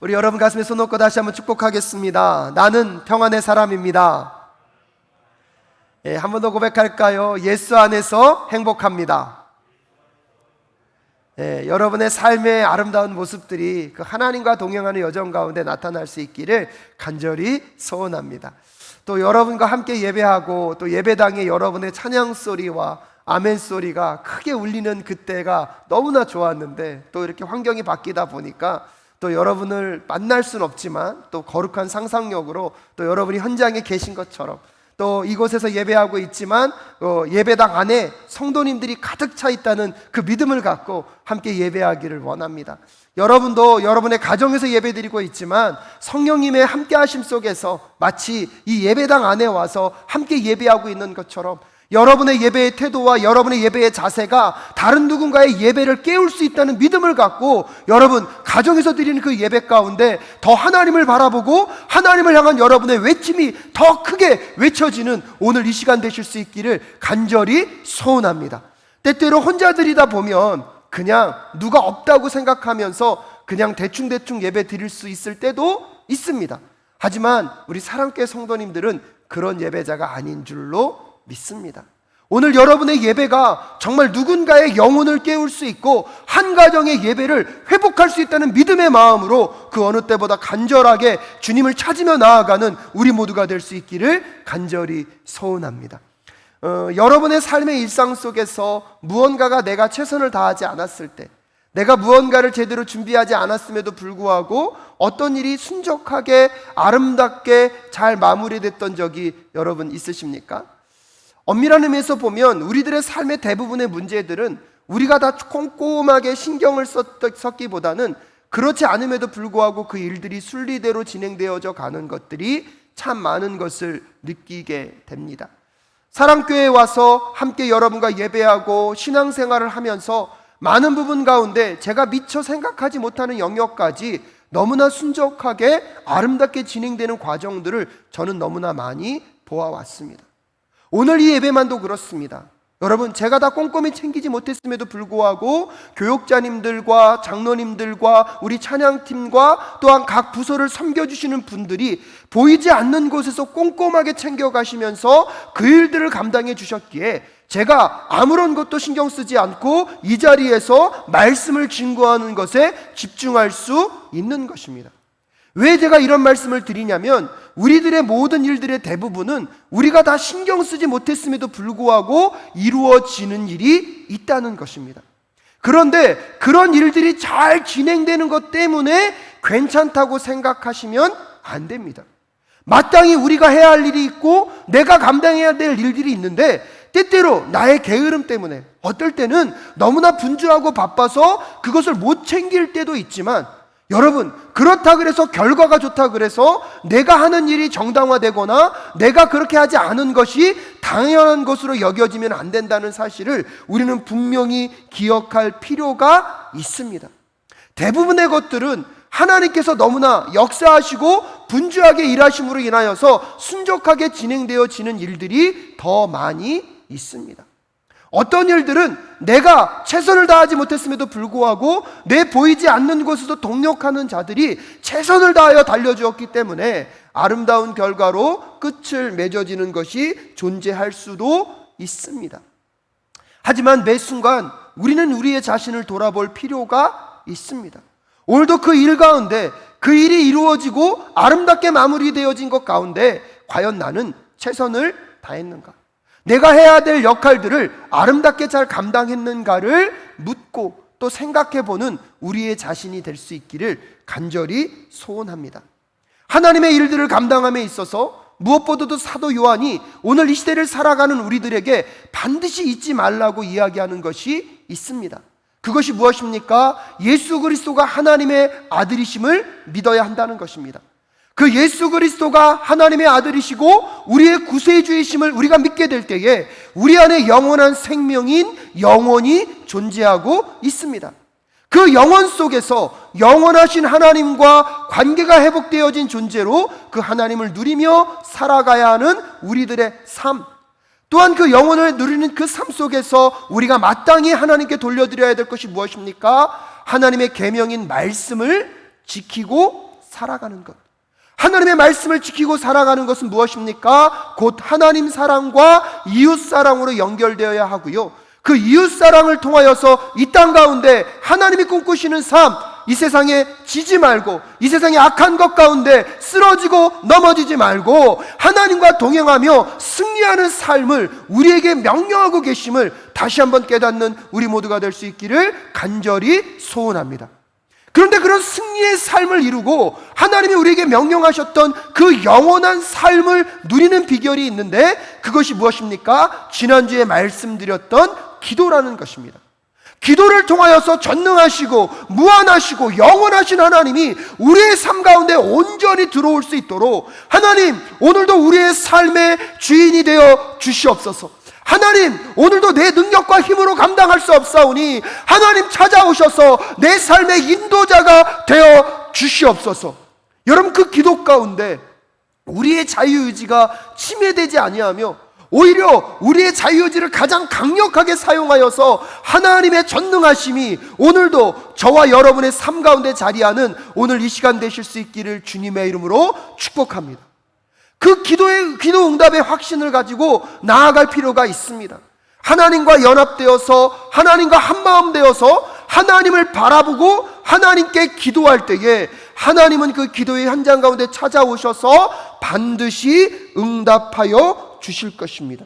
우리 여러분 가슴에 손 놓고 다시 한번 축복하겠습니다. 나는 평안의 사람입니다. 한 번 더 고백할까요? 예수 안에서 행복합니다. 여러분의 삶의 아름다운 모습들이 그 하나님과 동행하는 여정 가운데 나타날 수 있기를 간절히 소원합니다. 또 여러분과 함께 예배하고 또 예배당에 여러분의 찬양 소리와 아멘 소리가 크게 울리는 그때가 너무나 좋았는데, 또 이렇게 환경이 바뀌다 보니까 또 여러분을 만날 수는 없지만 또 거룩한 상상력으로 또 여러분이 현장에 계신 것처럼 또 이곳에서 예배하고 있지만 예배당 안에 성도님들이 가득 차 있다는 그 믿음을 갖고 함께 예배하기를 원합니다. 여러분도 여러분의 가정에서 예배드리고 있지만 성령님의 함께 하심 속에서 마치 이 예배당 안에 와서 함께 예배하고 있는 것처럼 여러분의 예배의 태도와 여러분의 예배의 자세가 다른 누군가의 예배를 깨울 수 있다는 믿음을 갖고 여러분 가정에서 드리는 그 예배 가운데 더 하나님을 바라보고 하나님을 향한 여러분의 외침이 더 크게 외쳐지는 오늘 이 시간 되실 수 있기를 간절히 소원합니다. 때때로 혼자 드리다 보면 그냥 누가 없다고 생각하면서 그냥 대충 예배 드릴 수 있을 때도 있습니다. 하지만 우리 사랑교회 성도님들은 그런 예배자가 아닌 줄로 믿습니다. 오늘 여러분의 예배가 정말 누군가의 영혼을 깨울 수 있고 한 가정의 예배를 회복할 수 있다는 믿음의 마음으로 그 어느 때보다 간절하게 주님을 찾으며 나아가는 우리 모두가 될 수 있기를 간절히 소원합니다. 여러분의 삶의 일상 속에서 무언가가 내가 최선을 다하지 않았을 때, 내가 무언가를 제대로 준비하지 않았음에도 불구하고 어떤 일이 순적하게 아름답게 잘 마무리됐던 적이 여러분 있으십니까? 엄밀한 의미에서 보면 우리들의 삶의 대부분의 문제들은 우리가 다 꼼꼼하게 신경을 썼기보다는 그렇지 않음에도 불구하고 그 일들이 순리대로 진행되어져 가는 것들이 참 많은 것을 느끼게 됩니다. 사랑교회에 와서 함께 여러분과 예배하고 신앙생활을 하면서 많은 부분 가운데 제가 미처 생각하지 못하는 영역까지 너무나 순적하게 아름답게 진행되는 과정들을 저는 너무나 많이 보아왔습니다. 오늘 이 예배만도 그렇습니다. 여러분, 제가 다 꼼꼼히 챙기지 못했음에도 불구하고 교육자님들과 장로님들과 우리 찬양팀과 또한 각 부서를 섬겨주시는 분들이 보이지 않는 곳에서 꼼꼼하게 챙겨가시면서 그 일들을 감당해 주셨기에 제가 아무런 것도 신경 쓰지 않고 이 자리에서 말씀을 증거하는 것에 집중할 수 있는 것입니다. 왜 제가 이런 말씀을 드리냐면 우리들의 모든 일들의 대부분은 우리가 다 신경 쓰지 못했음에도 불구하고 이루어지는 일이 있다는 것입니다. 그런데 그런 일들이 잘 진행되는 것 때문에 괜찮다고 생각하시면 안 됩니다. 마땅히 우리가 해야 할 일이 있고 내가 감당해야 될 일들이 있는데 때때로 나의 게으름 때문에 어떨 때는 너무나 분주하고 바빠서 그것을 못 챙길 때도 있지만, 여러분, 그렇다 그래서 결과가 좋다 그래서 내가 하는 일이 정당화되거나 내가 그렇게 하지 않은 것이 당연한 것으로 여겨지면 안 된다는 사실을 우리는 분명히 기억할 필요가 있습니다. 대부분의 것들은 하나님께서 너무나 역사하시고 분주하게 일하심으로 인하여서 순적하게 진행되어지는 일들이 더 많이 있습니다. 어떤 일들은 내가 최선을 다하지 못했음에도 불구하고 내 보이지 않는 곳에서 동력하는 자들이 최선을 다하여 달려주었기 때문에 아름다운 결과로 끝을 맺어지는 것이 존재할 수도 있습니다. 하지만 매 순간 우리는 우리의 자신을 돌아볼 필요가 있습니다. 오늘도 그 일 가운데 그 일이 이루어지고 아름답게 마무리되어진 것 가운데 과연 나는 최선을 다했는가? 내가 해야 될 역할들을 아름답게 잘 감당했는가를 묻고 또 생각해보는 우리의 자신이 될 수 있기를 간절히 소원합니다. 하나님의 일들을 감당함에 있어서 무엇보다도 사도 요한이 오늘 이 시대를 살아가는 우리들에게 반드시 잊지 말라고 이야기하는 것이 있습니다. 그것이 무엇입니까? 예수 그리스도가 하나님의 아들이심을 믿어야 한다는 것입니다. 그 예수 그리스도가 하나님의 아들이시고 우리의 구세주이심을 우리가 믿게 될 때에 우리 안에 영원한 생명인 영혼이 존재하고 있습니다. 그 영혼 속에서 영원하신 하나님과 관계가 회복되어진 존재로 그 하나님을 누리며 살아가야 하는 우리들의 삶, 또한 그 영혼을 누리는 그 삶 속에서 우리가 마땅히 하나님께 돌려드려야 될 것이 무엇입니까? 하나님의 계명인 말씀을 지키고 살아가는 것. 하나님의 말씀을 지키고 살아가는 것은 무엇입니까? 곧 하나님 사랑과 이웃 사랑으로 연결되어야 하고요, 그 이웃 사랑을 통하여서 이 땅 가운데 하나님이 꿈꾸시는 삶, 이 세상에 지지 말고, 이 세상의 악한 것 가운데 쓰러지고 넘어지지 말고 하나님과 동행하며 승리하는 삶을 우리에게 명령하고 계심을 다시 한번 깨닫는 우리 모두가 될 수 있기를 간절히 소원합니다. 그런데 그런 승리의 삶을 이루고 하나님이 우리에게 명령하셨던 그 영원한 삶을 누리는 비결이 있는데, 그것이 무엇입니까? 지난주에 말씀드렸던 기도라는 것입니다. 기도를 통하여서 전능하시고 무한하시고 영원하신 하나님이 우리의 삶 가운데 온전히 들어올 수 있도록, 하나님 오늘도 우리의 삶의 주인이 되어 주시옵소서. 하나님 오늘도 내 능력과 힘으로 감당할 수 없사오니 하나님 찾아오셔서 내 삶의 인도자가 되어 주시옵소서. 여러분, 그 기도 가운데 우리의 자유의지가 침해되지 아니하며 오히려 우리의 자유의지를 가장 강력하게 사용하여서 하나님의 전능하심이 오늘도 저와 여러분의 삶 가운데 자리하는 오늘 이 시간 되실 수 있기를 주님의 이름으로 축복합니다. 그 기도 응답의 확신을 가지고 나아갈 필요가 있습니다. 하나님과 연합되어서 하나님과 한마음 되어서 하나님을 바라보고 하나님께 기도할 때에 하나님은 그 기도의 현장 가운데 찾아오셔서 반드시 응답하여 주실 것입니다.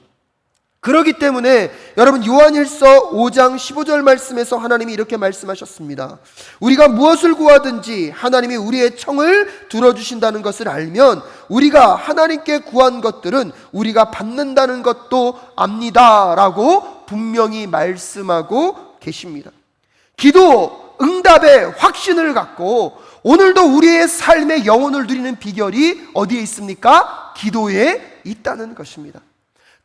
그렇기 때문에 여러분, 요한일서 5장 15절 말씀에서 하나님이 이렇게 말씀하셨습니다. 우리가 무엇을 구하든지 하나님이 우리의 청을 들어주신다는 것을 알면 우리가 하나님께 구한 것들은 우리가 받는다는 것도 압니다 라고 분명히 말씀하고 계십니다. 기도 응답의 확신을 갖고 오늘도 우리의 삶의 영혼을 누리는 비결이 어디에 있습니까? 기도에 있다는 것입니다.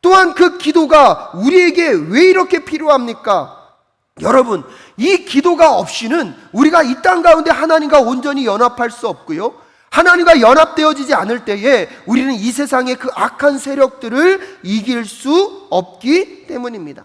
또한 그 기도가 우리에게 왜 이렇게 필요합니까? 여러분, 이 기도가 없이는 우리가 이 땅 가운데 하나님과 온전히 연합할 수 없고요, 하나님과 연합되어지지 않을 때에 우리는 이 세상의 그 악한 세력들을 이길 수 없기 때문입니다.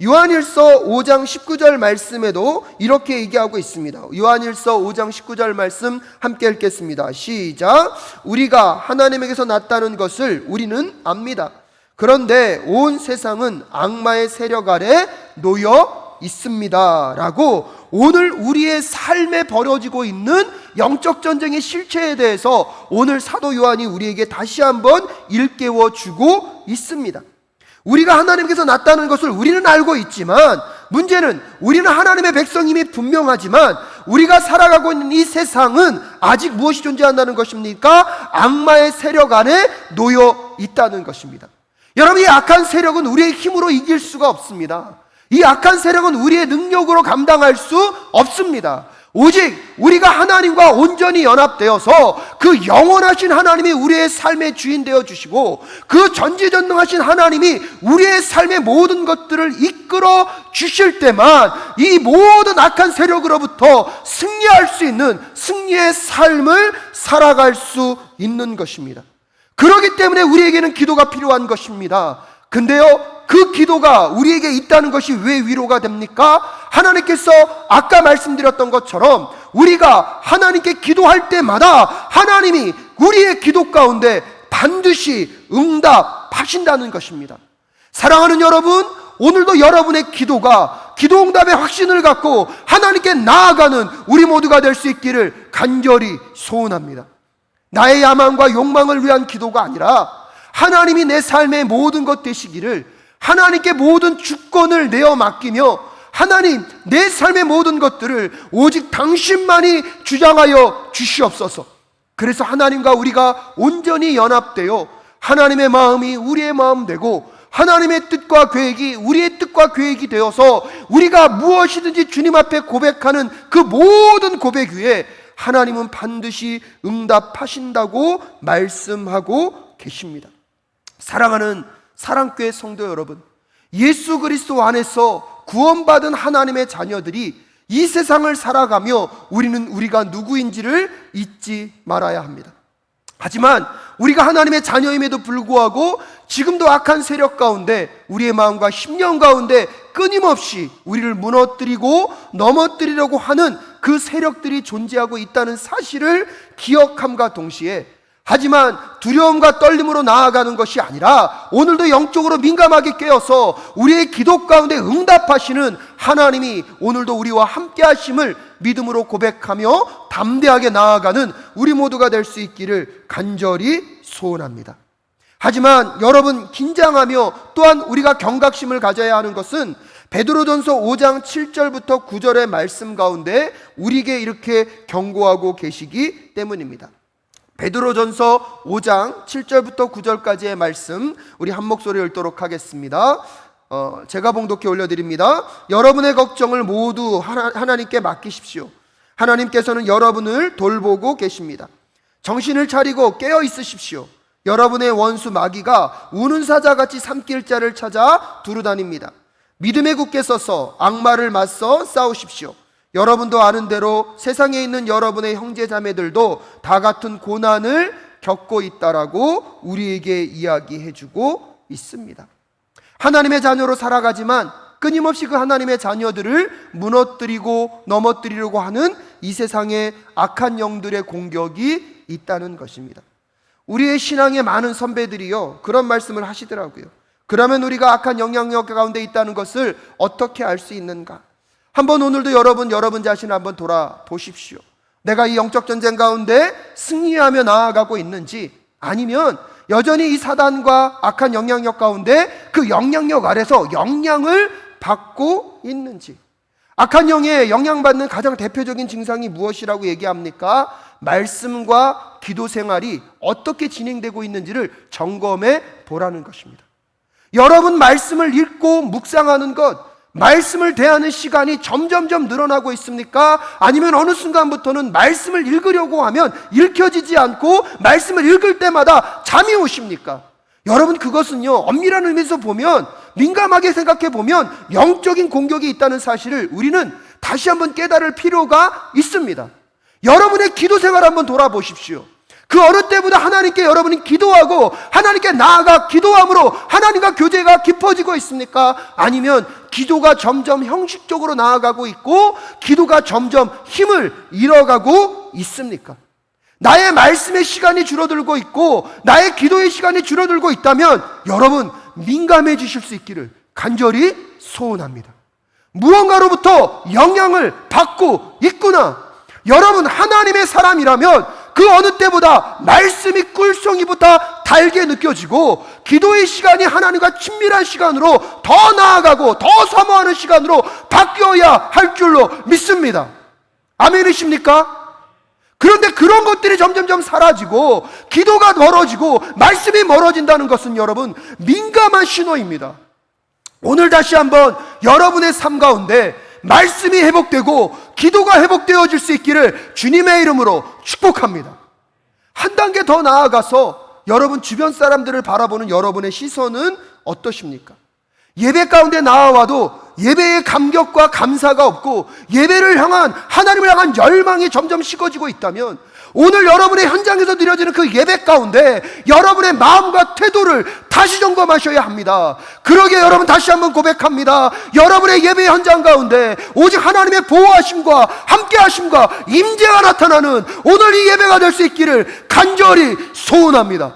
요한일서 5장 19절 말씀에도 이렇게 얘기하고 있습니다. 요한일서 5장 19절 말씀 함께 읽겠습니다. 시작. 우리가 하나님에게서 났다는 것을 우리는 압니다. 그런데 온 세상은 악마의 세력 아래 놓여 있습니다 라고 오늘 우리의 삶에 벌어지고 있는 영적 전쟁의 실체에 대해서 오늘 사도 요한이 우리에게 다시 한번 일깨워 주고 있습니다. 우리가 하나님께서 났다는 것을 우리는 알고 있지만, 문제는 우리는 하나님의 백성임이 분명하지만 우리가 살아가고 있는 이 세상은 아직 무엇이 존재한다는 것입니까? 악마의 세력 안에 놓여 있다는 것입니다. 여러분, 이 악한 세력은 우리의 힘으로 이길 수가 없습니다. 이 악한 세력은 우리의 능력으로 감당할 수 없습니다. 오직 우리가 하나님과 온전히 연합되어서 그 영원하신 하나님이 우리의 삶의 주인 되어 주시고 그 전지전능하신 하나님이 우리의 삶의 모든 것들을 이끌어 주실 때만 이 모든 악한 세력으로부터 승리할 수 있는 승리의 삶을 살아갈 수 있는 것입니다. 그렇기 때문에 우리에게는 기도가 필요한 것입니다. 근데요, 그 기도가 우리에게 있다는 것이 왜 위로가 됩니까? 하나님께서 아까 말씀드렸던 것처럼 우리가 하나님께 기도할 때마다 하나님이 우리의 기도 가운데 반드시 응답하신다는 것입니다. 사랑하는 여러분, 오늘도 여러분의 기도가 기도 응답의 확신을 갖고 하나님께 나아가는 우리 모두가 될 수 있기를 간절히 소원합니다. 나의 야망과 욕망을 위한 기도가 아니라 하나님이 내 삶의 모든 것 되시기를, 하나님께 모든 주권을 내어 맡기며 하나님, 내 삶의 모든 것들을 오직 당신만이 주장하여 주시옵소서. 그래서 하나님과 우리가 온전히 연합되어 하나님의 마음이 우리의 마음 되고 하나님의 뜻과 계획이 우리의 뜻과 계획이 되어서 우리가 무엇이든지 주님 앞에 고백하는 그 모든 고백 위에 하나님은 반드시 응답하신다고 말씀하고 계십니다. 사랑하는 사랑교회 성도 여러분, 예수 그리스도 안에서 구원받은 하나님의 자녀들이 이 세상을 살아가며 우리는 우리가 누구인지를 잊지 말아야 합니다. 하지만 우리가 하나님의 자녀임에도 불구하고 지금도 악한 세력 가운데 우리의 마음과 심령 가운데 끊임없이 우리를 무너뜨리고 넘어뜨리려고 하는 그 세력들이 존재하고 있다는 사실을 기억함과 동시에, 하지만 두려움과 떨림으로 나아가는 것이 아니라 오늘도 영적으로 민감하게 깨어서 우리의 기도 가운데 응답하시는 하나님이 오늘도 우리와 함께 하심을 믿음으로 고백하며 담대하게 나아가는 우리 모두가 될 수 있기를 간절히 소원합니다. 하지만 여러분, 긴장하며 또한 우리가 경각심을 가져야 하는 것은 베드로전서 5장 7절부터 9절의 말씀 가운데 우리에게 이렇게 경고하고 계시기 때문입니다. 베드로전서 5장 7절부터 9절까지의 말씀 우리 한 목소리 읽도록 하겠습니다. 제가 봉독해 올려드립니다. 여러분의 걱정을 모두 하나님께 맡기십시오. 하나님께서는 여러분을 돌보고 계십니다. 정신을 차리고 깨어 있으십시오. 여러분의 원수 마귀가 우는 사자같이 삼킬 자를 찾아 두루다닙니다. 믿음에 굳게 서서 악마를 맞서 싸우십시오. 여러분도 아는 대로 세상에 있는 여러분의 형제 자매들도 다 같은 고난을 겪고 있다라고 우리에게 이야기해주고 있습니다. 하나님의 자녀로 살아가지만 끊임없이 그 하나님의 자녀들을 무너뜨리고 넘어뜨리려고 하는 이 세상의 악한 영들의 공격이 있다는 것입니다. 우리의 신앙의 많은 선배들이요, 그런 말씀을 하시더라고요. 그러면 우리가 악한 영향력 가운데 있다는 것을 어떻게 알 수 있는가? 한번 오늘도 여러분 자신을 한번 돌아보십시오. 내가 이 영적 전쟁 가운데 승리하며 나아가고 있는지, 아니면 여전히 이 사단과 악한 영향력 가운데 그 영향력 아래서 영향을 받고 있는지. 악한 영에 영향받는 가장 대표적인 증상이 무엇이라고 얘기합니까? 말씀과 기도 생활이 어떻게 진행되고 있는지를 점검해 보라는 것입니다. 여러분, 말씀을 읽고 묵상하는 것, 말씀을 대하는 시간이 점점점 늘어나고 있습니까? 아니면 어느 순간부터는 말씀을 읽으려고 하면 읽혀지지 않고 말씀을 읽을 때마다 잠이 오십니까? 여러분, 그것은요, 엄밀한 의미에서 보면, 민감하게 생각해 보면 영적인 공격이 있다는 사실을 우리는 다시 한번 깨달을 필요가 있습니다. 여러분의 기도 생활 한번 돌아보십시오. 그 어느 때보다 하나님께 여러분이 기도하고 하나님께 나아가 기도함으로 하나님과 교제가 깊어지고 있습니까? 아니면 기도가 점점 형식적으로 나아가고 있고 기도가 점점 힘을 잃어가고 있습니까? 나의 말씀의 시간이 줄어들고 있고 나의 기도의 시간이 줄어들고 있다면 여러분, 민감해지실 수 있기를 간절히 소원합니다. 무언가로부터 영향을 받고 있구나. 여러분, 하나님의 사람이라면 그 어느 때보다 말씀이 꿀송이보다 달게 느껴지고 기도의 시간이 하나님과 친밀한 시간으로 더 나아가고 더 사모하는 시간으로 바뀌어야 할 줄로 믿습니다. 아멘이십니까? 그런데 그런 것들이 점점점 사라지고 기도가 멀어지고 말씀이 멀어진다는 것은 여러분, 민감한 신호입니다. 오늘 다시 한번 여러분의 삶 가운데 말씀이 회복되고 기도가 회복되어질 수 있기를 주님의 이름으로 축복합니다. 한 단계 더 나아가서 여러분 주변 사람들을 바라보는 여러분의 시선은 어떠십니까? 예배 가운데 나와도 예배의 감격과 감사가 없고 예배를 향한, 하나님을 향한 열망이 점점 식어지고 있다면 오늘 여러분의 현장에서 드려지는 그 예배 가운데 여러분의 마음과 태도를 다시 점검하셔야 합니다. 그러기에 여러분, 다시 한번 고백합니다. 여러분의 예배 현장 가운데 오직 하나님의 보호하심과 함께하심과 임재가 나타나는 오늘 이 예배가 될 수 있기를 간절히 소원합니다.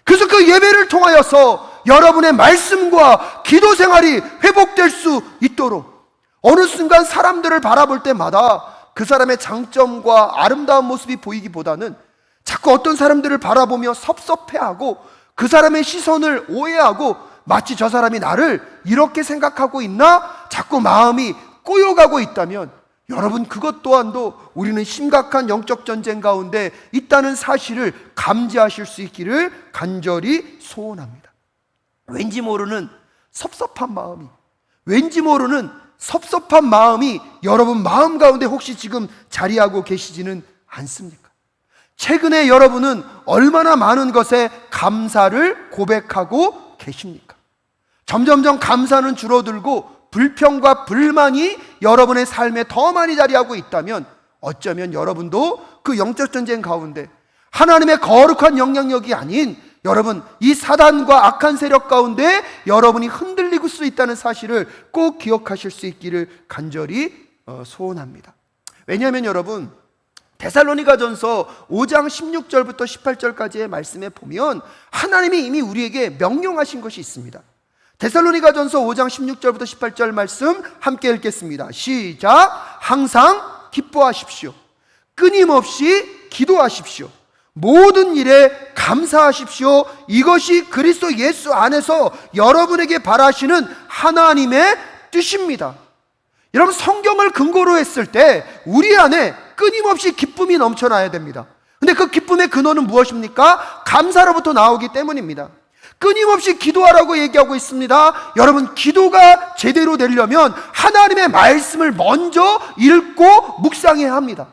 그래서 그 예배를 통하여서 여러분의 말씀과 기도 생활이 회복될 수 있도록 어느 순간 사람들을 바라볼 때마다 그 사람의 장점과 아름다운 모습이 보이기보다는 자꾸 어떤 사람들을 바라보며 섭섭해하고 그 사람의 시선을 오해하고 마치 저 사람이 나를 이렇게 생각하고 있나 자꾸 마음이 꼬여가고 있다면 여러분, 그것 또한도 우리는 심각한 영적 전쟁 가운데 있다는 사실을 감지하실 수 있기를 간절히 소원합니다. 왠지 모르는 섭섭한 마음이 여러분 마음 가운데 혹시 지금 자리하고 계시지는 않습니까? 최근에 여러분은 얼마나 많은 것에 감사를 고백하고 계십니까? 점점점 감사는 줄어들고 불평과 불만이 여러분의 삶에 더 많이 자리하고 있다면 어쩌면 여러분도 그 영적 전쟁 가운데 하나님의 거룩한 영향력이 아닌 여러분, 이 사단과 악한 세력 가운데 여러분이 흔들리고 수 있다는 사실을 꼭 기억하실 수 있기를 간절히 소원합니다. 왜냐하면 여러분, 데살로니가전서 5장 16절부터 18절까지의 말씀에 보면 하나님이 이미 우리에게 명령하신 것이 있습니다. 데살로니가전서 5장 16절부터 18절 말씀 함께 읽겠습니다. 시작. 항상 기뻐하십시오. 끊임없이 기도하십시오. 모든 일에 감사하십시오. 이것이 그리스도 예수 안에서 여러분에게 바라시는 하나님의 뜻입니다. 여러분, 성경을 근거로 했을 때 우리 안에 끊임없이 기쁨이 넘쳐나야 됩니다. 근데 그 기쁨의 근원은 무엇입니까? 감사로부터 나오기 때문입니다. 끊임없이 기도하라고 얘기하고 있습니다. 여러분, 기도가 제대로 되려면 하나님의 말씀을 먼저 읽고 묵상해야 합니다.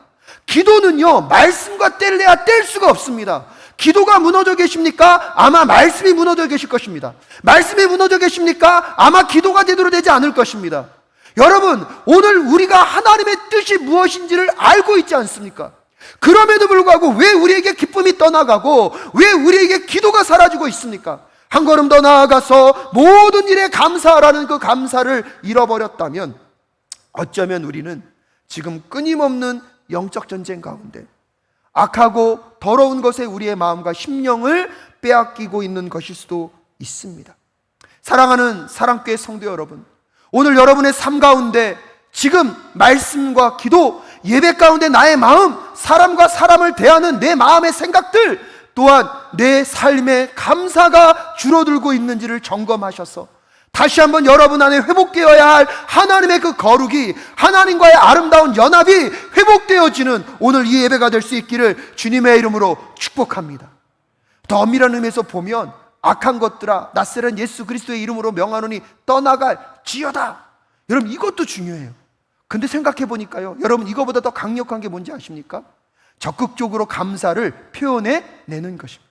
기도는요, 말씀과 뗄래야 뗄 수가 없습니다. 기도가 무너져 계십니까? 아마 말씀이 무너져 계실 것입니다. 말씀이 무너져 계십니까? 아마 기도가 제대로 되지 않을 것입니다. 여러분, 오늘 우리가 하나님의 뜻이 무엇인지를 알고 있지 않습니까? 그럼에도 불구하고 왜 우리에게 기쁨이 떠나가고 왜 우리에게 기도가 사라지고 있습니까? 한 걸음 더 나아가서 모든 일에 감사하라는 그 감사를 잃어버렸다면 어쩌면 우리는 지금 끊임없는 영적 전쟁 가운데 악하고 더러운 것에 우리의 마음과 심령을 빼앗기고 있는 것일 수도 있습니다. 사랑하는 사랑교회 성도 여러분, 오늘 여러분의 삶 가운데 지금 말씀과 기도, 예배 가운데 나의 마음, 사람과 사람을 대하는 내 마음의 생각들, 또한 내 삶의 감사가 줄어들고 있는지를 점검하셔서 다시 한번 여러분 안에 회복되어야 할 하나님의 그 거룩이, 하나님과의 아름다운 연합이 회복되어지는 오늘 이 예배가 될 수 있기를 주님의 이름으로 축복합니다. 더 엄밀한 의미에서 보면 악한 것들아 낯설은 예수 그리스도의 이름으로 명하노니 떠나갈지어다. 여러분, 이것도 중요해요. 근데 생각해 보니까요, 여러분, 이거보다 더 강력한 게 뭔지 아십니까? 적극적으로 감사를 표현해 내는 것입니다.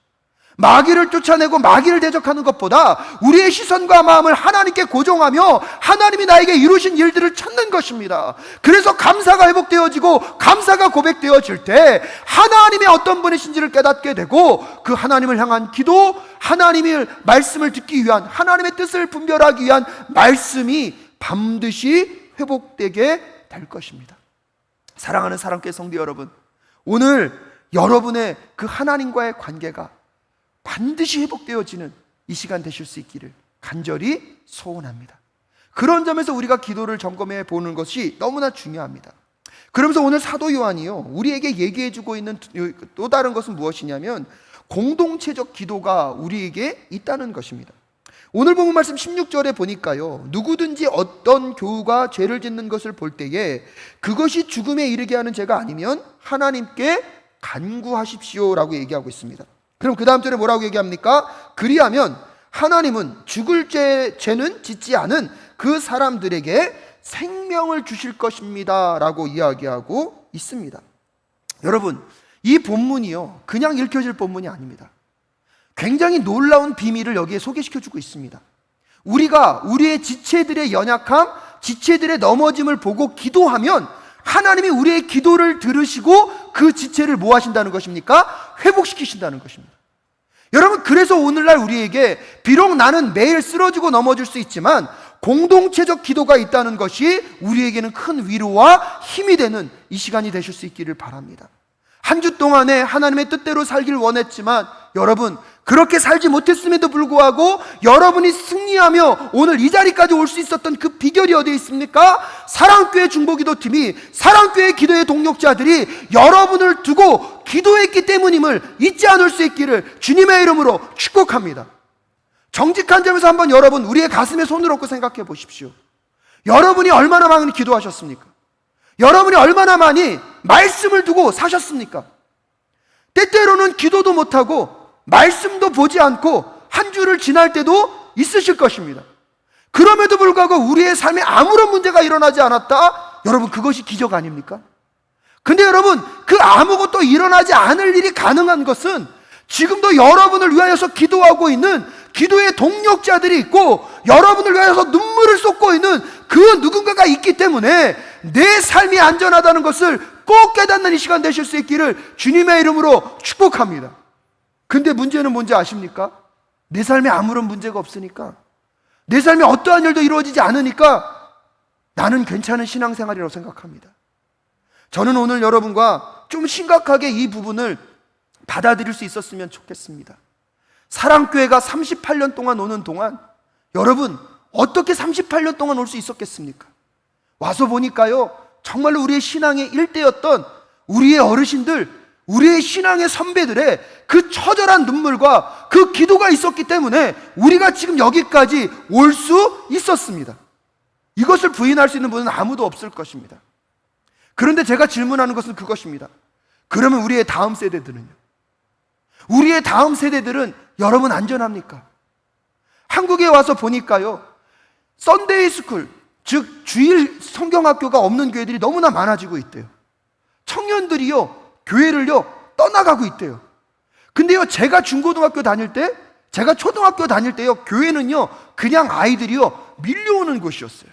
마귀를 쫓아내고 마귀를 대적하는 것보다 우리의 시선과 마음을 하나님께 고정하며 하나님이 나에게 이루신 일들을 찾는 것입니다. 그래서 감사가 회복되어지고 감사가 고백되어질 때 하나님이 어떤 분이신지를 깨닫게 되고 그 하나님을 향한 기도, 하나님의 말씀을 듣기 위한, 하나님의 뜻을 분별하기 위한 말씀이 반드시 회복되게 될 것입니다. 사랑하는 사랑교회 성도 여러분, 오늘 여러분의 그 하나님과의 관계가 반드시 회복되어지는 이 시간 되실 수 있기를 간절히 소원합니다. 그런 점에서 우리가 기도를 점검해 보는 것이 너무나 중요합니다. 그러면서 오늘 사도 요한이요, 우리에게 얘기해주고 있는 또 다른 것은 무엇이냐면 공동체적 기도가 우리에게 있다는 것입니다. 오늘 본문 말씀 16절에 보니까요, 누구든지 어떤 교우가 죄를 짓는 것을 볼 때에 그것이 죽음에 이르게 하는 죄가 아니면 하나님께 간구하십시오라고 얘기하고 있습니다. 그럼 그 다음 절에 뭐라고 얘기합니까? 그리하면 하나님은 죽을 죄는 짓지 않은 그 사람들에게 생명을 주실 것입니다 라고 이야기하고 있습니다. 여러분, 이 본문이요, 그냥 읽혀질 본문이 아닙니다. 굉장히 놀라운 비밀을 여기에 소개시켜주고 있습니다. 우리가 우리의 지체들의 연약함, 지체들의 넘어짐을 보고 기도하면 하나님이 우리의 기도를 들으시고 그 지체를 뭐 하신다는 것입니까? 회복시키신다는 것입니다. 여러분, 그래서 오늘날 우리에게 비록 나는 매일 쓰러지고 넘어질 수 있지만 공동체적 기도가 있다는 것이 우리에게는 큰 위로와 힘이 되는 이 시간이 되실 수 있기를 바랍니다. 한 주 동안에 하나님의 뜻대로 살길 원했지만 여러분, 그렇게 살지 못했음에도 불구하고 여러분이 승리하며 오늘 이 자리까지 올 수 있었던 그 비결이 어디에 있습니까? 사랑교회 중보기도팀이, 사랑교회 기도의 동력자들이 여러분을 두고 기도했기 때문임을 잊지 않을 수 있기를 주님의 이름으로 축복합니다. 정직한 점에서 한번 여러분 우리의 가슴에 손을 얹고 생각해 보십시오. 여러분이 얼마나 많이 기도하셨습니까? 여러분이 얼마나 많이 말씀을 두고 사셨습니까? 때때로는 기도도 못하고 말씀도 보지 않고 한 주를 지날 때도 있으실 것입니다. 그럼에도 불구하고 우리의 삶에 아무런 문제가 일어나지 않았다? 여러분, 그것이 기적 아닙니까? 근데 여러분, 그 아무것도 일어나지 않을 일이 가능한 것은 지금도 여러분을 위하여서 기도하고 있는 기도의 동력자들이 있고 여러분을 위하여서 눈물을 쏟고 있는 그 누군가가 있기 때문에 내 삶이 안전하다는 것을 꼭 깨닫는 이 시간 되실 수 있기를 주님의 이름으로 축복합니다. 근데 문제는 뭔지 아십니까? 내 삶에 아무런 문제가 없으니까, 내 삶에 어떠한 일도 이루어지지 않으니까 나는 괜찮은 신앙생활이라고 생각합니다. 저는 오늘 여러분과 좀 심각하게 이 부분을 받아들일 수 있었으면 좋겠습니다. 사랑교회가 38년 동안 오는 동안 여러분 어떻게 38년 동안 올 수 있었겠습니까? 와서 보니까요, 정말로 우리의 신앙의 일대였던 우리의 어르신들, 우리의 신앙의 선배들의 그 처절한 눈물과 그 기도가 있었기 때문에 우리가 지금 여기까지 올 수 있었습니다. 이것을 부인할 수 있는 분은 아무도 없을 것입니다. 그런데 제가 질문하는 것은 그것입니다. 그러면 우리의 다음 세대들은요? 우리의 다음 세대들은 여러분 안전합니까? 한국에 와서 보니까요, 썬데이 스쿨, 즉 주일 성경학교가 없는 교회들이 너무나 많아지고 있대요. 청년들이요, 교회를요 떠나가고 있대요. 근데요, 제가 중고등학교 다닐 때, 제가 초등학교 다닐 때요, 교회는요 그냥 아이들이요 밀려오는 곳이었어요.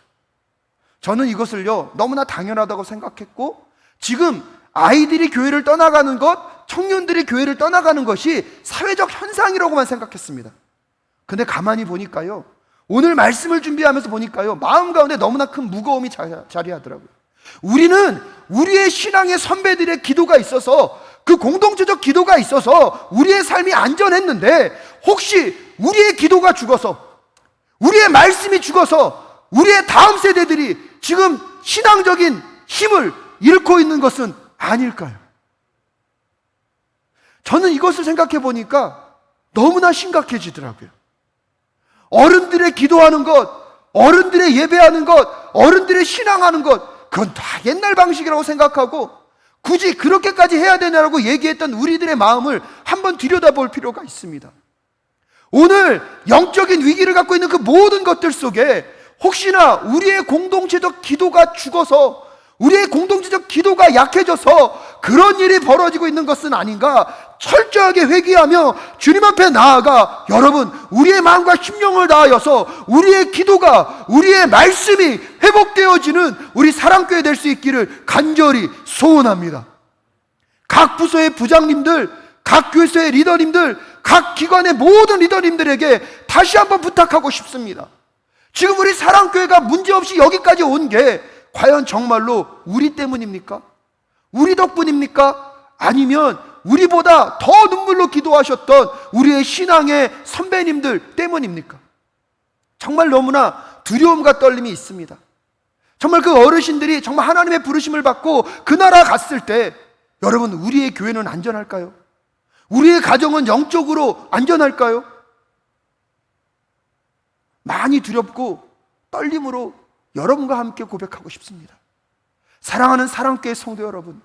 저는 이것을요 너무나 당연하다고 생각했고, 지금 아이들이 교회를 떠나가는 것, 청년들이 교회를 떠나가는 것이 사회적 현상이라고만 생각했습니다. 근데 가만히 보니까요, 오늘 말씀을 준비하면서 보니까요, 마음 가운데 너무나 큰 무거움이 자리하더라고요. 우리는 우리의 신앙의 선배들의 기도가 있어서, 그 공동체적 기도가 있어서 우리의 삶이 안전했는데, 혹시 우리의 기도가 죽어서, 우리의 말씀이 죽어서 우리의 다음 세대들이 지금 신앙적인 힘을 잃고 있는 것은 아닐까요? 저는 이것을 생각해 보니까 너무나 심각해지더라고요. 어른들의 기도하는 것, 어른들의 예배하는 것, 어른들의 신앙하는 것, 그건 다 옛날 방식이라고 생각하고 굳이 그렇게까지 해야 되냐라고 얘기했던 우리들의 마음을 한번 들여다볼 필요가 있습니다. 오늘 영적인 위기를 갖고 있는 그 모든 것들 속에 혹시나 우리의 공동체적 기도가 죽어서, 우리의 공동체적 기도가 약해져서 그런 일이 벌어지고 있는 것은 아닌가 철저하게 회개하며 주님 앞에 나아가, 여러분 우리의 마음과 심령을 다하여서 우리의 기도가, 우리의 말씀이 회복되어지는 우리 사랑교회 될 수 있기를 간절히 소원합니다. 각 부서의 부장님들, 각 교회의 리더님들, 각 기관의 모든 리더님들에게 다시 한번 부탁하고 싶습니다. 지금 우리 사랑교회가 문제없이 여기까지 온 게 과연 정말로 우리 때문입니까? 우리 덕분입니까? 아니면 우리보다 더 눈물로 기도하셨던 우리의 신앙의 선배님들 때문입니까? 정말 너무나 두려움과 떨림이 있습니다. 정말 그 어르신들이 정말 하나님의 부르심을 받고 그 나라 갔을 때, 여러분 우리의 교회는 안전할까요? 우리의 가정은 영적으로 안전할까요? 많이 두렵고 떨림으로 여러분과 함께 고백하고 싶습니다. 사랑하는 사랑교회 성도 여러분,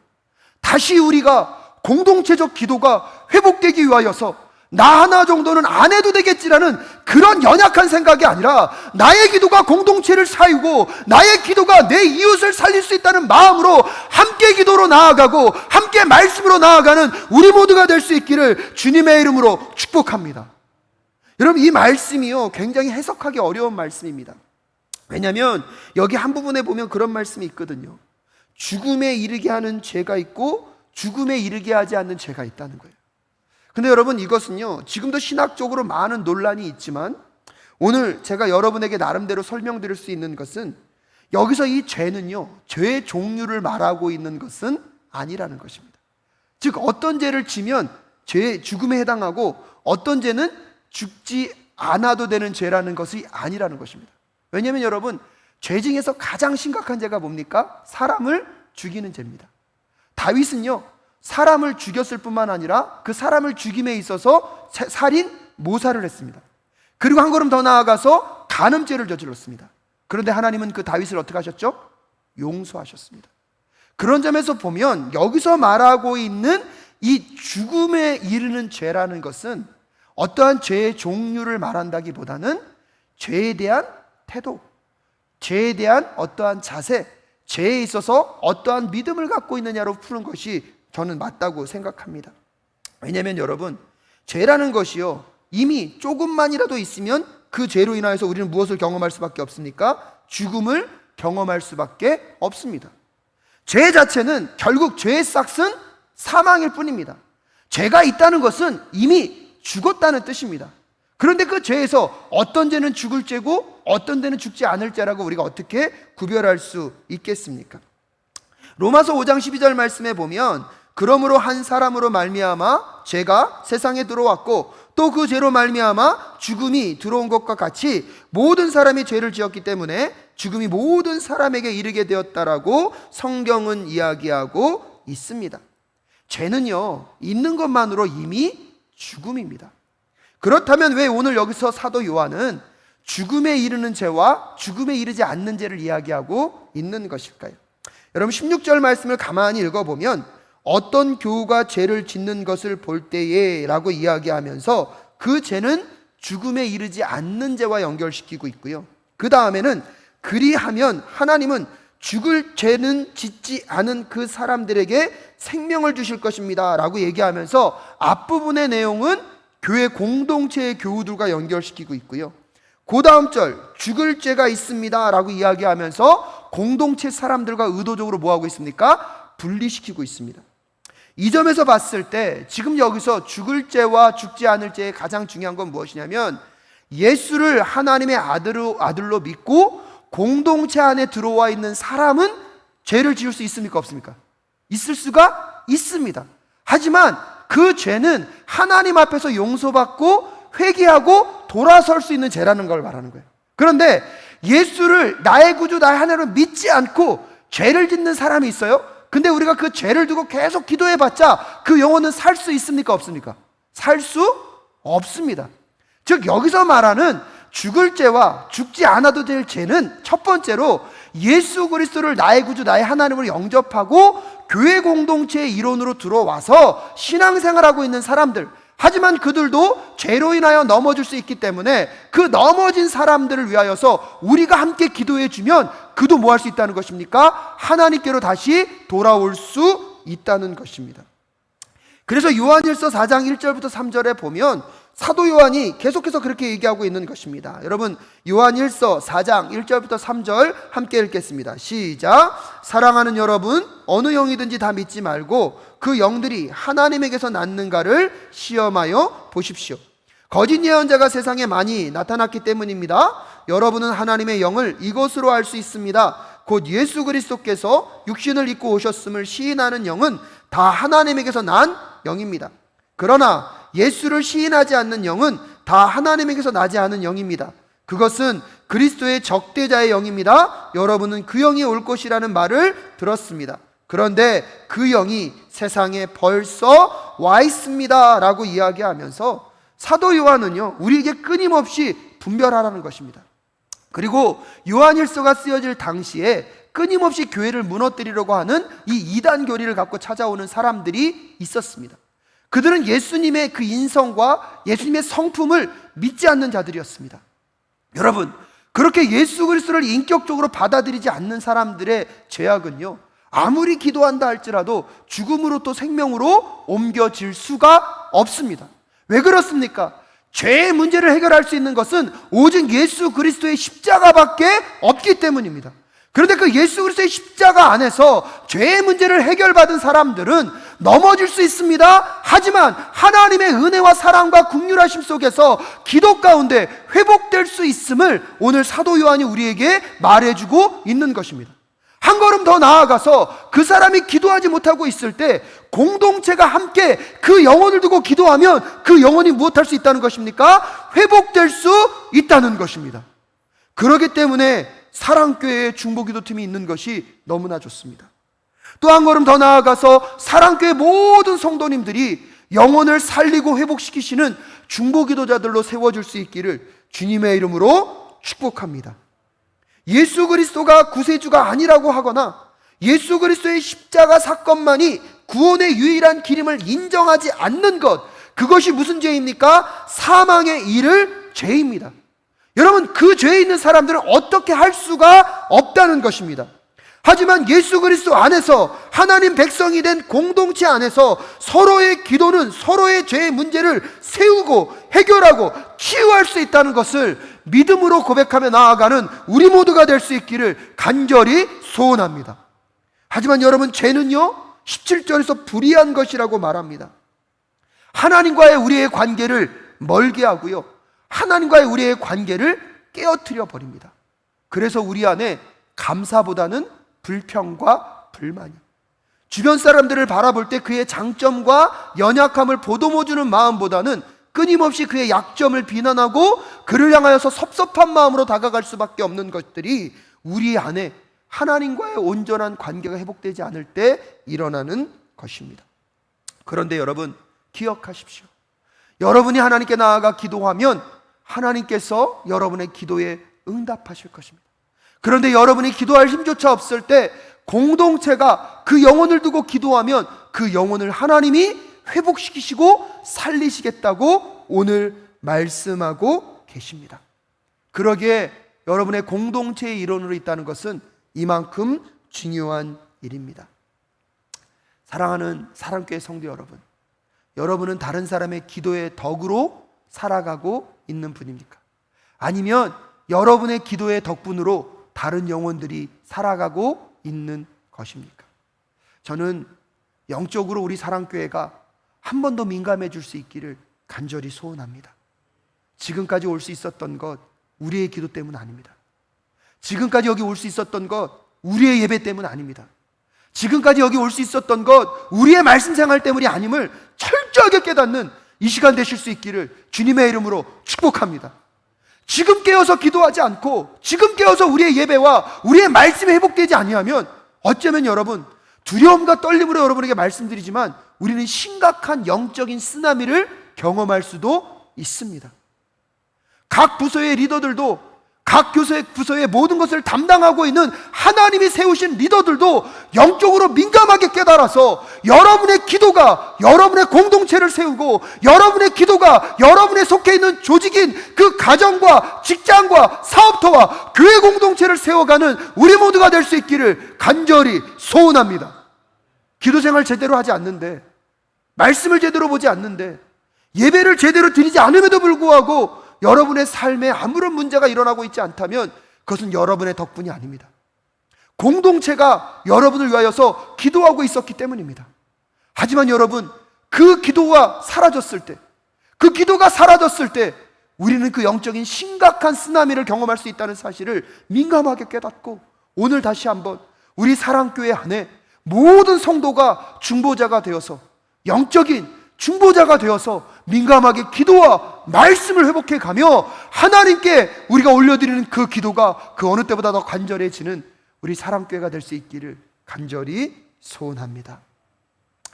다시 우리가 공동체적 기도가 회복되기 위하여서 나 하나 정도는 안 해도 되겠지라는 그런 연약한 생각이 아니라, 나의 기도가 공동체를 살리고 나의 기도가 내 이웃을 살릴 수 있다는 마음으로 함께 기도로 나아가고 함께 말씀으로 나아가는 우리 모두가 될 수 있기를 주님의 이름으로 축복합니다. 여러분 이 말씀이요 굉장히 해석하기 어려운 말씀입니다. 왜냐하면 여기 한 부분에 보면 그런 말씀이 있거든요. 죽음에 이르게 하는 죄가 있고 죽음에 이르게 하지 않는 죄가 있다는 거예요. 근데 여러분 이것은요 지금도 신학적으로 많은 논란이 있지만, 오늘 제가 여러분에게 나름대로 설명드릴 수 있는 것은, 여기서 이 죄는요 죄의 종류를 말하고 있는 것은 아니라는 것입니다. 즉 어떤 죄를 지면 죽음에 해당하고 어떤 죄는 죽지 않아도 되는 죄라는 것이 아니라는 것입니다. 왜냐하면 여러분 죄 중에서 가장 심각한 죄가 뭡니까? 사람을 죽이는 죄입니다. 다윗은요 사람을 죽였을 뿐만 아니라 그 사람을 죽임에 있어서 살인, 모살을 했습니다. 그리고 한 걸음 더 나아가서 간음죄를 저질렀습니다. 그런데 하나님은 그 다윗을 어떻게 하셨죠? 용서하셨습니다. 그런 점에서 보면 여기서 말하고 있는 이 죽음에 이르는 죄라는 것은 어떠한 죄의 종류를 말한다기보다는 죄에 대한 태도, 죄에 대한 어떠한 자세, 죄에 있어서 어떠한 믿음을 갖고 있느냐로 푸는 것이 저는 맞다고 생각합니다. 왜냐하면 여러분 죄라는 것이요 이미 조금만이라도 있으면 그 죄로 인하여서 우리는 무엇을 경험할 수밖에 없습니까? 죽음을 경험할 수밖에 없습니다. 죄 자체는 결국 죄의 싹은 사망일 뿐입니다. 죄가 있다는 것은 이미 죽었다는 뜻입니다. 그런데 그 죄에서 어떤 죄는 죽을 죄고 어떤 죄는 죽지 않을 죄라고 우리가 어떻게 구별할 수 있겠습니까? 로마서 5장 12절 말씀에 보면 그러므로 한 사람으로 말미암아 죄가 세상에 들어왔고 또 그 죄로 말미암아 죽음이 들어온 것과 같이 모든 사람이 죄를 지었기 때문에 죽음이 모든 사람에게 이르게 되었다라고 성경은 이야기하고 있습니다. 죄는요, 있는 것만으로 이미 죽음입니다. 그렇다면 왜 오늘 여기서 사도 요한은 죽음에 이르는 죄와 죽음에 이르지 않는 죄를 이야기하고 있는 것일까요? 여러분 16절 말씀을 가만히 읽어보면 어떤 교우가 죄를 짓는 것을 볼 때에 라고 이야기하면서 그 죄는 죽음에 이르지 않는 죄와 연결시키고 있고요. 그 다음에는 그리하면 하나님은 죽을 죄는 짓지 않은 그 사람들에게 생명을 주실 것입니다 라고 얘기하면서 앞부분의 내용은 교회 공동체의 교우들과 연결시키고 있고요. 그 다음 절 죽을 죄가 있습니다 라고 이야기하면서 공동체 사람들과 의도적으로 뭐하고 있습니까? 분리시키고 있습니다. 이 점에서 봤을 때 지금 여기서 죽을 죄와 죽지 않을 죄의 가장 중요한 건 무엇이냐면 예수를 하나님의 아들로 믿고 공동체 안에 들어와 있는 사람은 죄를 지을 수 있습니까? 없습니까? 있을 수가 있습니다. 하지만 그 죄는 하나님 앞에서 용서받고 회개하고 돌아설 수 있는 죄라는 걸 말하는 거예요. 그런데 예수를 나의 구주 나의 하나님을 믿지 않고 죄를 짓는 사람이 있어요. 근데 우리가 그 죄를 두고 계속 기도해봤자 그 영혼은 살 수 있습니까? 없습니까? 살 수 없습니다. 즉 여기서 말하는 죽을 죄와 죽지 않아도 될 죄는 첫 번째로 예수 그리스도를 나의 구주 나의 하나님으로 영접하고 교회 공동체의 일원으로 들어와서 신앙생활하고 있는 사람들, 하지만 그들도 죄로 인하여 넘어질 수 있기 때문에 그 넘어진 사람들을 위하여서 우리가 함께 기도해 주면 그도 뭐 할 수 있다는 것입니까? 하나님께로 다시 돌아올 수 있다는 것입니다. 그래서 요한일서 4장 1절부터 3절에 보면 사도 요한이 계속해서 그렇게 얘기하고 있는 것입니다. 여러분 요한일서 4장 1절부터 3절 함께 읽겠습니다. 시작. 사랑하는 여러분, 어느 영이든지 다 믿지 말고 그 영들이 하나님에게서 났는가를 시험하여 보십시오. 거짓 예언자가 세상에 많이 나타났기 때문입니다. 여러분은 하나님의 영을 이것으로 알 수 있습니다. 곧 예수 그리스도께서 육신을 입고 오셨음을 시인하는 영은 다 하나님에게서 난 영입니다. 그러나 예수를 시인하지 않는 영은 다 하나님에게서 나지 않은 영입니다. 그것은 그리스도의 적대자의 영입니다. 여러분은 그 영이 올 것이라는 말을 들었습니다. 그런데 그 영이 세상에 벌써 와 있습니다 라고 이야기하면서 사도 요한은요 우리에게 끊임없이 분별하라는 것입니다. 그리고 요한일서가 쓰여질 당시에 끊임없이 교회를 무너뜨리려고 하는 이 이단 교리를 갖고 찾아오는 사람들이 있었습니다. 그들은 예수님의 그 인성과 예수님의 성품을 믿지 않는 자들이었습니다. 여러분, 그렇게 예수 그리스도를 인격적으로 받아들이지 않는 사람들의 죄악은요 아무리 기도한다 할지라도 죽음으로 또 생명으로 옮겨질 수가 없습니다. 왜 그렇습니까? 죄의 문제를 해결할 수 있는 것은 오직 예수 그리스도의 십자가밖에 없기 때문입니다. 그런데 그 예수 그리스도의 십자가 안에서 죄의 문제를 해결받은 사람들은 넘어질 수 있습니다. 하지만 하나님의 은혜와 사랑과 긍휼하심 속에서 기도 가운데 회복될 수 있음을 오늘 사도 요한이 우리에게 말해주고 있는 것입니다. 한 걸음 더 나아가서 그 사람이 기도하지 못하고 있을 때 공동체가 함께 그 영혼을 두고 기도하면 그 영혼이 무엇할 수 있다는 것입니까? 회복될 수 있다는 것입니다. 그렇기 때문에 사랑교회에 중보기도팀이 있는 것이 너무나 좋습니다. 또 한 걸음 더 나아가서 사랑교회 모든 성도님들이 영혼을 살리고 회복시키시는 중보기도자들로 세워질 수 있기를 주님의 이름으로 축복합니다. 예수 그리스도가 구세주가 아니라고 하거나 예수 그리스도의 십자가 사건만이 구원의 유일한 길임을 인정하지 않는 것, 그것이 무슨 죄입니까? 사망에 이를 죄입니다. 여러분, 그 죄에 있는 사람들은 어떻게 할 수가 없다는 것입니다. 하지만 예수 그리스도 안에서 하나님 백성이 된 공동체 안에서 서로의 기도는 서로의 죄의 문제를 세우고 해결하고 치유할 수 있다는 것을 믿음으로 고백하며 나아가는 우리 모두가 될 수 있기를 간절히 소원합니다. 하지만 여러분, 죄는요 17절에서 불의한 것이라고 말합니다. 하나님과의 우리의 관계를 멀게 하고요, 하나님과의 우리의 관계를 깨어뜨려 버립니다. 그래서 우리 안에 감사보다는 불평과 불만이, 주변 사람들을 바라볼 때 그의 장점과 연약함을 보듬어주는 마음보다는 끊임없이 그의 약점을 비난하고 그를 향하여서 섭섭한 마음으로 다가갈 수밖에 없는 것들이 우리 안에 하나님과의 온전한 관계가 회복되지 않을 때 일어나는 것입니다. 그런데 여러분, 기억하십시오. 여러분이 하나님께 나아가 기도하면 하나님께서 여러분의 기도에 응답하실 것입니다. 그런데 여러분이 기도할 힘조차 없을 때 공동체가 그 영혼을 두고 기도하면 그 영혼을 하나님이 회복시키시고 살리시겠다고 오늘 말씀하고 계십니다. 그러기에 여러분의 공동체의 일원으로 있다는 것은 이만큼 중요한 일입니다. 사랑하는 사랑교회 성도 여러분, 여러분은 다른 사람의 기도의 덕으로 살아가고 있는 분입니까? 아니면 여러분의 기도의 덕분으로 다른 영혼들이 살아가고 있는 것입니까? 저는 영적으로 우리 사랑교회가 한 번 더 민감해질 수 있기를 간절히 소원합니다. 지금까지 올 수 있었던 것 우리의 기도 때문 아닙니다. 지금까지 여기 올 수 있었던 것 우리의 예배 때문 아닙니다. 지금까지 여기 올 수 있었던 것 우리의 말씀 생활 때문이 아님을 철저하게 깨닫는 이 시간 되실 수 있기를 주님의 이름으로 축복합니다. 지금 깨어서 기도하지 않고 지금 깨어서 우리의 예배와 우리의 말씀이 회복되지 아니하면 어쩌면 여러분, 두려움과 떨림으로 여러분에게 말씀드리지만 우리는 심각한 영적인 쓰나미를 경험할 수도 있습니다. 각 부서의 리더들도, 각 부서의 모든 것을 담당하고 있는 하나님이 세우신 리더들도 영적으로 민감하게 깨달아서 여러분의 기도가 여러분의 공동체를 세우고 여러분의 기도가 여러분의 속해 있는 조직인 그 가정과 직장과 사업터와 교회 공동체를 세워가는 우리 모두가 될 수 있기를 간절히 소원합니다. 기도 생활 제대로 하지 않는데, 말씀을 제대로 보지 않는데, 예배를 제대로 드리지 않음에도 불구하고 여러분의 삶에 아무런 문제가 일어나고 있지 않다면 그것은 여러분의 덕분이 아닙니다. 공동체가 여러분을 위하여서 기도하고 있었기 때문입니다. 하지만 여러분, 그 기도가 사라졌을 때, 우리는 그 영적인 심각한 쓰나미를 경험할 수 있다는 사실을 민감하게 깨닫고 오늘 다시 한번 우리 사랑교회 안에 모든 성도가 중보자가 되어서, 영적인 중보자가 되어서 민감하게 기도와 말씀을 회복해 가며 하나님께 우리가 올려드리는 그 기도가 그 어느 때보다 더 간절해지는 우리 사랑교회가 될 수 있기를 간절히 소원합니다.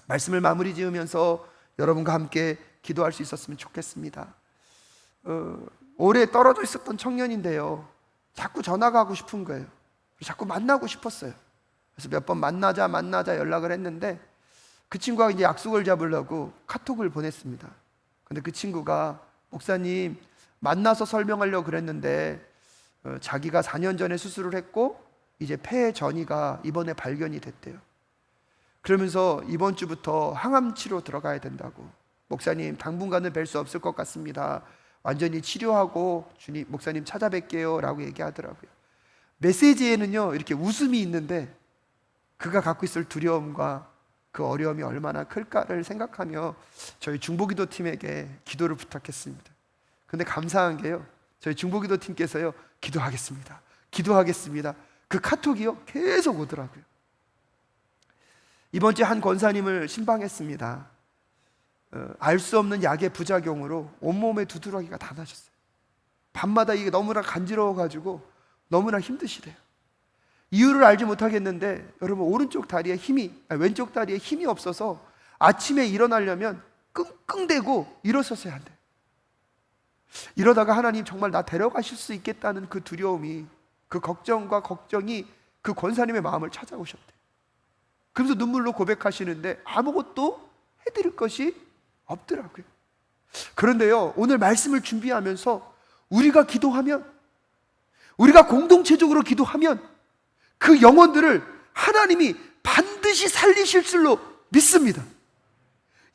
말씀을 마무리 지으면서 여러분과 함께 기도할 수 있었으면 좋겠습니다. 오래 떨어져 있었던 청년인데요, 자꾸 전화가 하고 싶은 거예요. 자꾸 만나고 싶었어요. 그래서 몇 번 만나자 연락을 했는데 그 친구가 이제 약속을 잡으려고 카톡을 보냈습니다. 근데 그 친구가, 목사님 만나서 설명하려고 그랬는데 자기가 4년 전에 수술을 했고 이제 폐 전이가 이번에 발견이 됐대요. 그러면서 이번 주부터 항암 치료 들어가야 된다고. 목사님 당분간은 뵐 수 없을 것 같습니다. 완전히 치료하고 주님, 목사님 찾아뵐게요 라고 얘기하더라고요. 메시지에는요 이렇게 웃음이 있는데 그가 갖고 있을 두려움과 그 어려움이 얼마나 클까를 생각하며 저희 중보기도 팀에게 기도를 부탁했습니다. 근데 감사한 게요, 저희 중보기도 팀께서요 기도하겠습니다 그 카톡이요 계속 오더라고요. 이번 주에 한 권사님을 신방했습니다. 알 수 없는 약의 부작용으로 온몸에 두드러기가 다 나셨어요. 밤마다 이게 너무나 간지러워가지고 너무나 힘드시대요. 이유를 알지 못하겠는데 여러분, 왼쪽 다리에 힘이 없어서 아침에 일어나려면 끙끙대고 일어서서야 한대요. 이러다가 하나님 정말 나 데려가실 수 있겠다는 그 두려움이, 그 걱정이 그 권사님의 마음을 찾아오셨대요. 그러면서 눈물로 고백하시는데 아무것도 해드릴 것이 없더라고요. 그런데요, 오늘 말씀을 준비하면서 우리가 기도하면, 우리가 공동체적으로 기도하면 그 영혼들을 하나님이 반드시 살리실 줄로 믿습니다.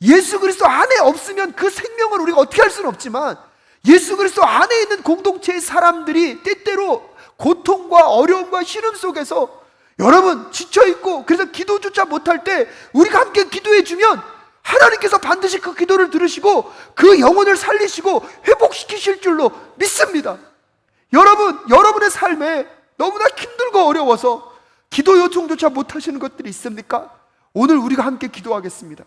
예수 그리스도 안에 없으면 그 생명을 우리가 어떻게 할 수는 없지만 예수 그리스도 안에 있는 공동체의 사람들이 때때로 고통과 어려움과 시름 속에서 여러분 지쳐있고 그래서 기도조차 못할 때 우리가 함께 기도해주면 하나님께서 반드시 그 기도를 들으시고 그 영혼을 살리시고 회복시키실 줄로 믿습니다. 여러분의 삶에 너무나 힘들고 어려워서 기도 요청조차 못하시는 것들이 있습니까? 오늘 우리가 함께 기도하겠습니다.